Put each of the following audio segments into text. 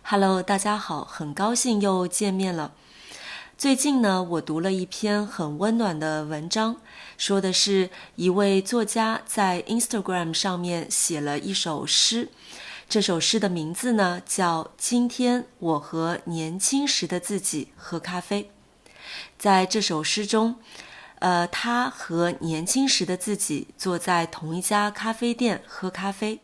Hello， 大家好，很高興又見面了。最近呢，我讀了一篇很溫暖的文章，說的是一位作家在 Instagram 上面寫了一首詩。這首詩的名字呢，叫《今天我和年輕時的自己喝咖啡》。在這首詩中，他和年輕時的自己坐在同一家咖啡店喝咖啡。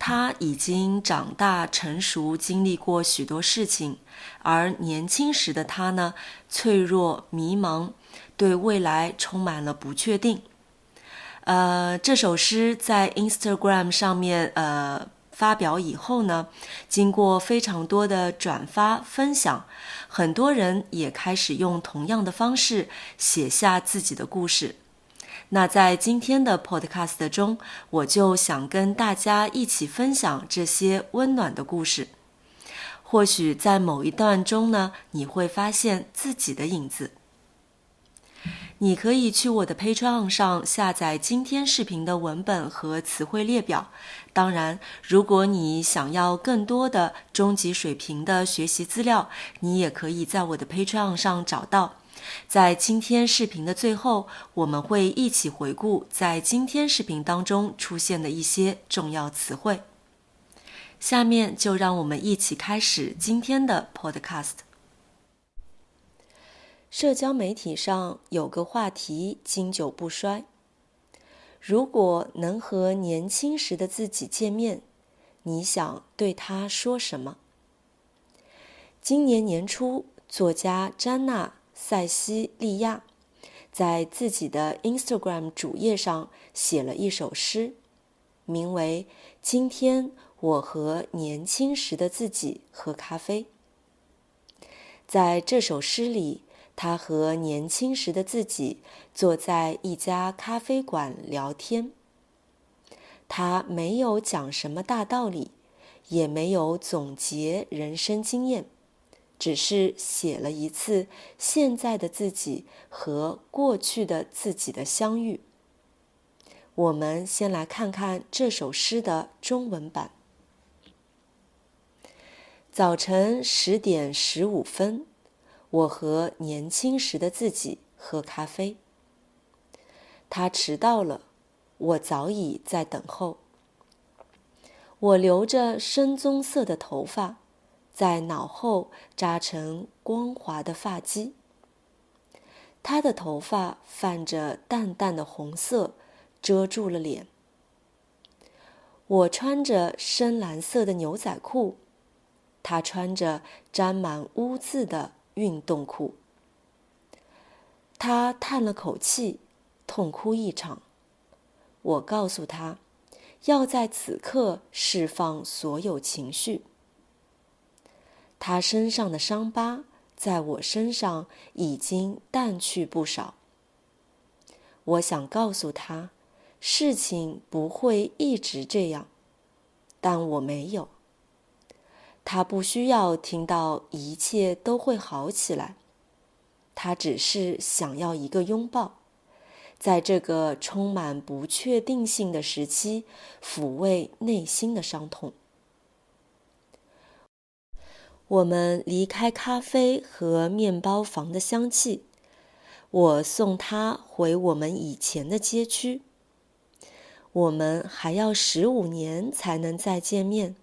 他已經長大成熟，經歷過許多事情，而年輕時的他呢，脆弱迷茫，對未來充滿了不確定。這首詩在 Instagram 上面發表以後呢，經過非常多的轉發分享，很多人也開始用同樣的方式寫下自己的故事。那在今天的 podcast 中，我就想跟大家一起分享這些溫暖的故事。或許在某一段中呢，你會發現自己的影子。你可以去我的 Patreon 上下載今天視頻的文本和詞彙列表。當然，如果你想要更多的中級水平的學習資料，你也可以在我的 Patreon 上找到。在今天視頻的最後，我們會一起回顧在今天視頻當中出現的一些重要詞彙。下面就讓我們一起開始今天的 podcast。社交媒體上有個話題經久不衰，如果能和年輕時的自己見面，你想對他說什麼？今年年初，作家詹娜·塞西利亞在自己的 Instagram 主頁上寫了一首詩，名為《今天我和年輕時的自己喝咖啡》。在這首詩裡，他和年輕時的自己坐在一家咖啡館聊天。他沒有講什麼大道理，也沒有總結人生經驗，只是寫了一次現在的自己和過去的自己的相遇。我們先來看看這首詩的中文版。早晨10:15，我和年輕時的自己喝咖啡。他遲到了，我早已在等候。我留着深棕色的頭髮，在腦後扎成光滑的髮髻。他的頭髮泛着淡淡的紅色，遮住了臉。我穿着深藍色的牛仔褲，他穿着沾滿污漬的運動褲。他嘆了口氣，痛哭一場。我告訴他，要在此刻釋放所有情緒。他身上的傷疤在我身上已經淡去不少。我想告訴他，事情不會一直這樣，但我沒有。他不需要聽到一切都會好起來，他只是想要一個擁抱，在這個充滿不確定性的時期，撫慰內心的傷痛。我們離開咖啡和麵包房的香氣，我送他回我們以前的街區。我們還要15年才能再見面，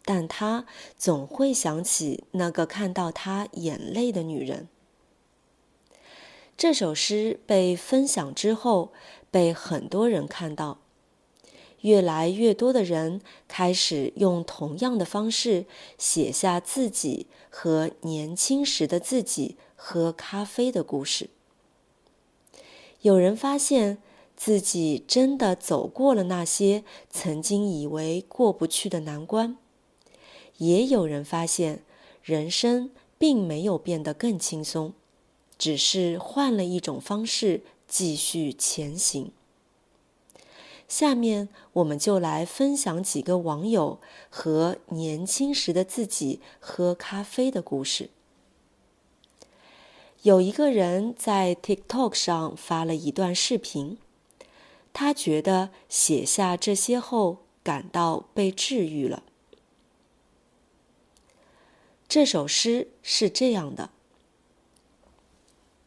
但他總會想起那個看到他眼淚的女人。這首詩被分享之後，被很多人看到。越來越多的人開始用同樣的方式寫下自己和年輕時的自己喝咖啡的故事。有人發現自己真的走過了那些曾經以為過不去的難關，也有人發現人生並沒有變得更輕鬆，只是換了一種方式繼續前行。下面我們就來分享幾個網友和年輕時的自己喝咖啡的故事。有一個人在 TikTok 上發了一段視頻，他覺得寫下這些後感到被治癒了。這首詩是這樣的：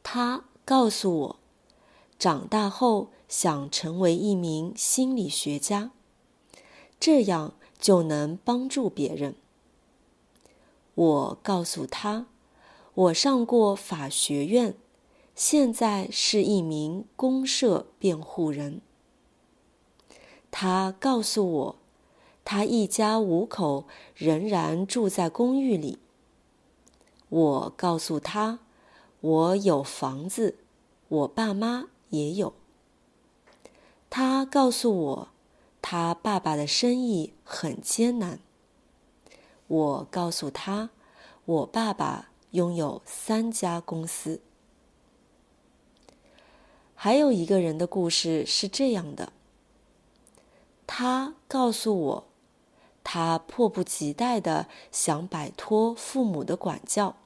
他告訴我，長大後想成為一名心理學家，這樣就能幫助別人。我告訴他，我上過法學院，現在是一名公社辯護人。他告訴我，他一家5口仍然住在公寓裡。我告訴他，我有房子，我爸媽也有。他告訴我，他爸爸的生意很艱難。我告訴他，我爸爸擁有3家公司。還有一個人的故事是這樣的：他告訴我，他迫不及待地想擺脫父母的管教，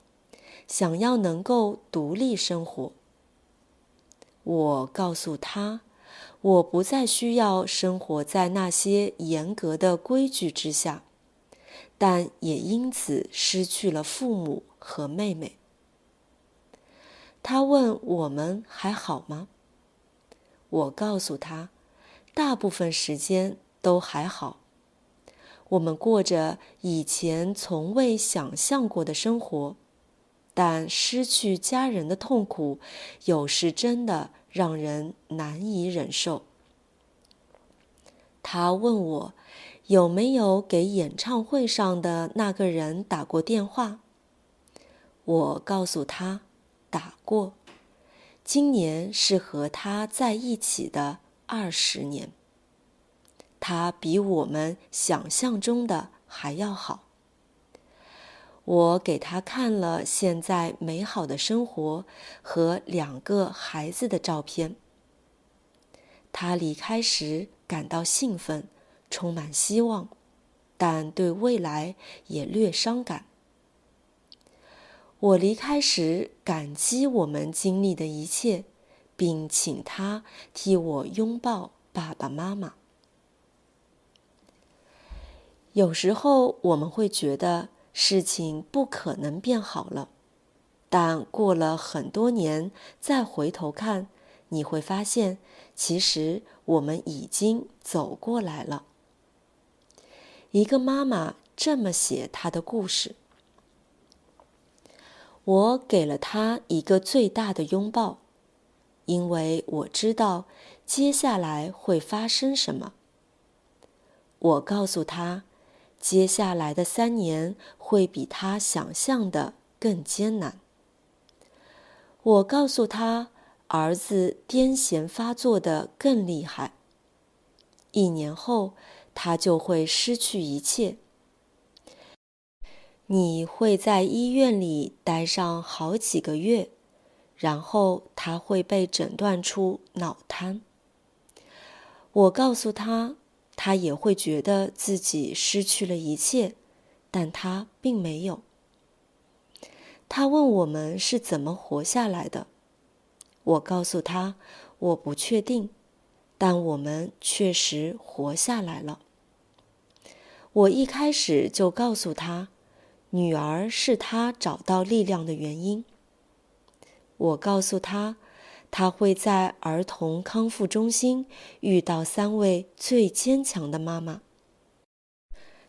想要能夠獨立生活。我告訴他，我不再需要生活在那些嚴格的規矩之下，但也因此失去了父母和妹妹。他問我們還好嗎？我告訴他，大部分時間都還好。我們過着以前從未想象過的生活，但失去家人的痛苦，有時真的讓人難以忍受。他問我有沒有給演唱會上的那個人打過電話。我告訴他，打過。今年是和他在一起的20年。他比我們想象中的還要好。我給他看了現在美好的生活和2個孩子的照片。他離開時感到興奮，充滿希望，但對未來也略傷感。我離開時感激我們經歷的一切，並請他替我擁抱爸爸媽媽。有時候我們會覺得事情不可能變好了，但過了很多年再回頭看，你會發現，其實我們已經走過來了。一個媽媽這麼寫她的故事：我給了她一個最大的擁抱，因為我知道接下來會發生什麼。我告訴她，接下來的3年會比她想象的更艱難。我告訴她，兒子癲癇發作得更厲害，1年後他就會失去一切。你會在醫院裡待上好幾個月，然後他會被診斷出腦癱。我告訴他，他也會覺得自己失去了一切，但他並沒有。他問我們是怎麼活下來的。我告訴他，我不確定，但我們確實活下來了。我一開始就告訴他，女兒是他找到力量的原因。我告訴他，他會在兒童康復中心遇到3位最堅強的媽媽，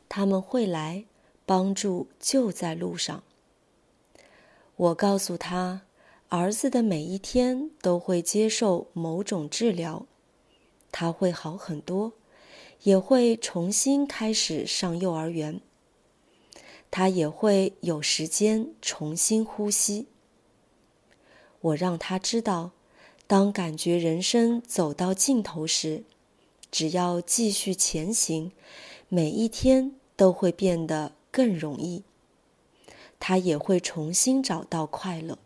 他們會來，幫助就在路上。我告訴他，兒子的每一天都會接受某種治療，他會好很多，也會重新開始上幼兒園，他也會有時間重新呼吸。我讓他知道，當感覺人生走到盡頭時，只要繼續前行，每一天都會變得更容易，他也會重新找到快樂。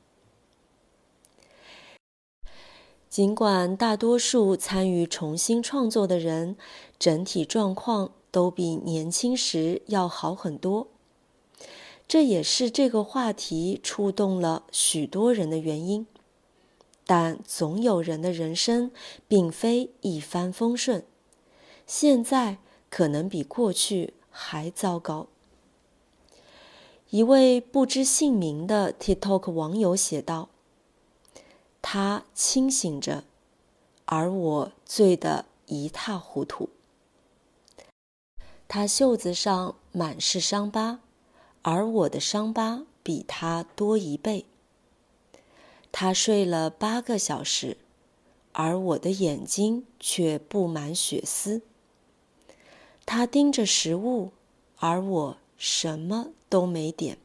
儘管大多數參與重新創作的人整體狀況都比年輕時要好很多，這也是這個話題觸動了許多人的原因。但總有人的人生並非一帆風順，現在可能比過去還糟糕。一位不知姓名的 TikTok 網友寫道：他清醒着，而我醉得一塌糊塗。他袖子上滿是傷疤，而我的傷疤比他多1倍。他睡了8個小時，而我的眼睛卻布滿血絲。他盯着食物，而我什麼都沒點。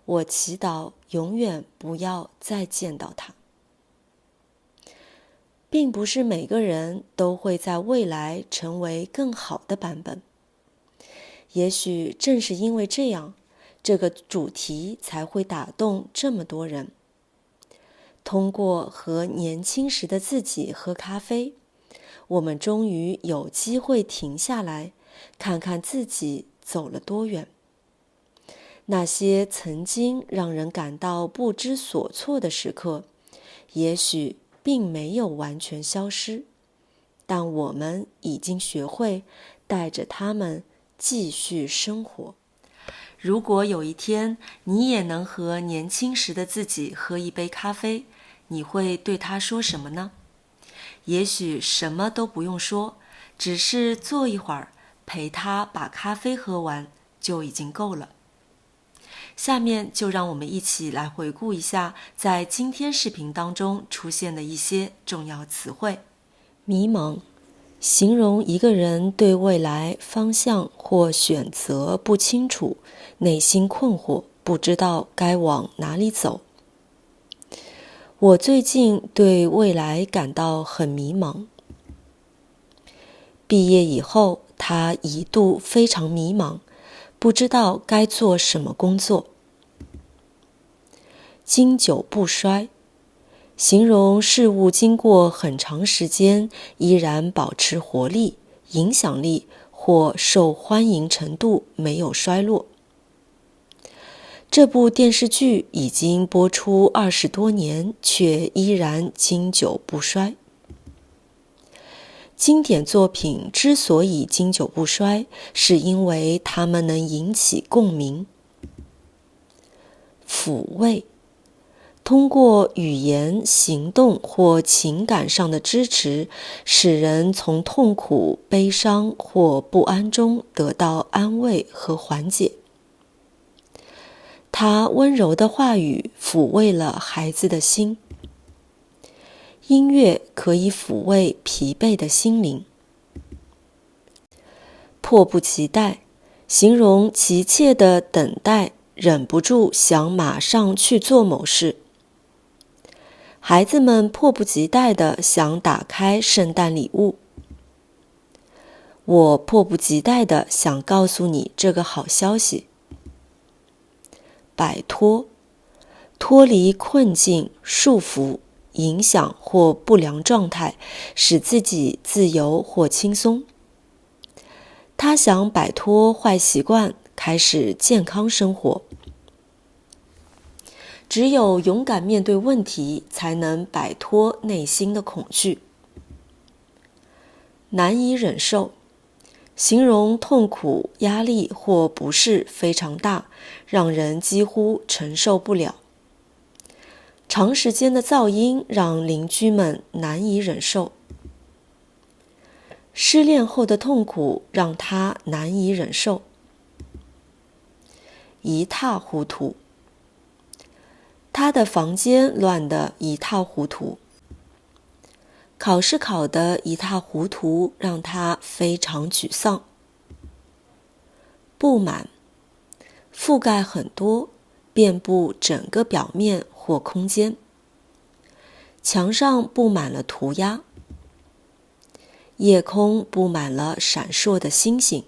我祈禱永遠不要再見到他。並不是每個人都會在未來成為更好的版本。也許正是因為這樣，這個主題才會打動這麼多人。通過和年輕時的自己喝咖啡，我們終於有機會停下來，看看自己走了多遠。那些曾經讓人感到不知所措的時刻，也許並沒有完全消失，但我們已經學會帶着它們繼續生活。如果有一天你也能和年輕時的自己喝一杯咖啡，你會對他說什麼呢？也許什麼都不用說，只是坐一會兒，陪他把咖啡喝完就已經夠了。下面就讓我們一起來回顧一下在今天視頻當中出現的一些重要詞彙。迷茫，形容一個人對未來方向或選擇不清楚，內心困惑，不知道該往哪裡走。我最近對未來感到很迷茫。畢業以後，他一度非常迷茫，不知道該做什麼工作。經久不衰，形容事物經過很長時間依然保持活力、影響力或受歡迎程度沒有衰落。這部電視劇已經播出20多年，卻依然經久不衰。經典作品之所以經久不衰，是因為它們能引起共鳴。撫慰，通過語言、行動或情感上的支持，使人從痛苦、悲傷或不安中得到安慰和緩解。他溫柔的話語撫慰了孩子的心。音樂可以撫慰疲憊的心靈。迫不及待，形容急切的等待，忍不住想馬上去做某事。孩子們迫不及待地想打開聖誕禮物。我迫不及待地想告訴你這個好消息。擺脫，脫離困境、束縛、影響或不良狀態，使自己自由或輕鬆。他想擺脫壞習慣，開始健康生活。只有勇敢面對問題，才能擺脫內心的恐懼。難以忍受，形容痛苦、壓力或不適非常大，讓人幾乎承受不了。長時間的噪音讓鄰居們難以忍受。失戀後的痛苦讓他難以忍受。一塌糊塗，他的房間亂得一塌糊塗。考試考得一塌糊塗，讓他非常沮喪。布滿，覆蓋很多，遍布整個表面或空間。牆上布滿了塗鴉。夜空布滿了閃爍的星星。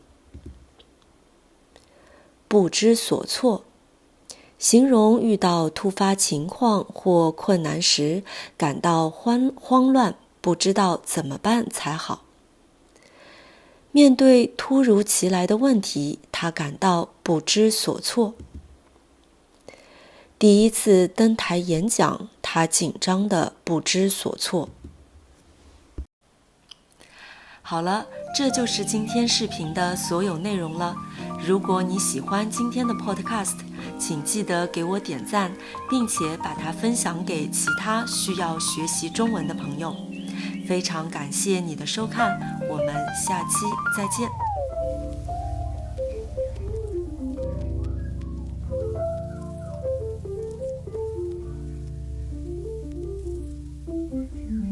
不知所措，形容遇到突發情況或困難時感到慌亂，不知道怎麼辦才好。面對突如其來的問題，他感到不知所措。第一次登台演講，他緊張得不知所措。好了，這就是今天視頻的所有內容了。如果你喜歡今天的 podcast， 請記得給我點讚，並且把它分享給其他需要學習中文的朋友。非常感謝你的收看，我們下期再見。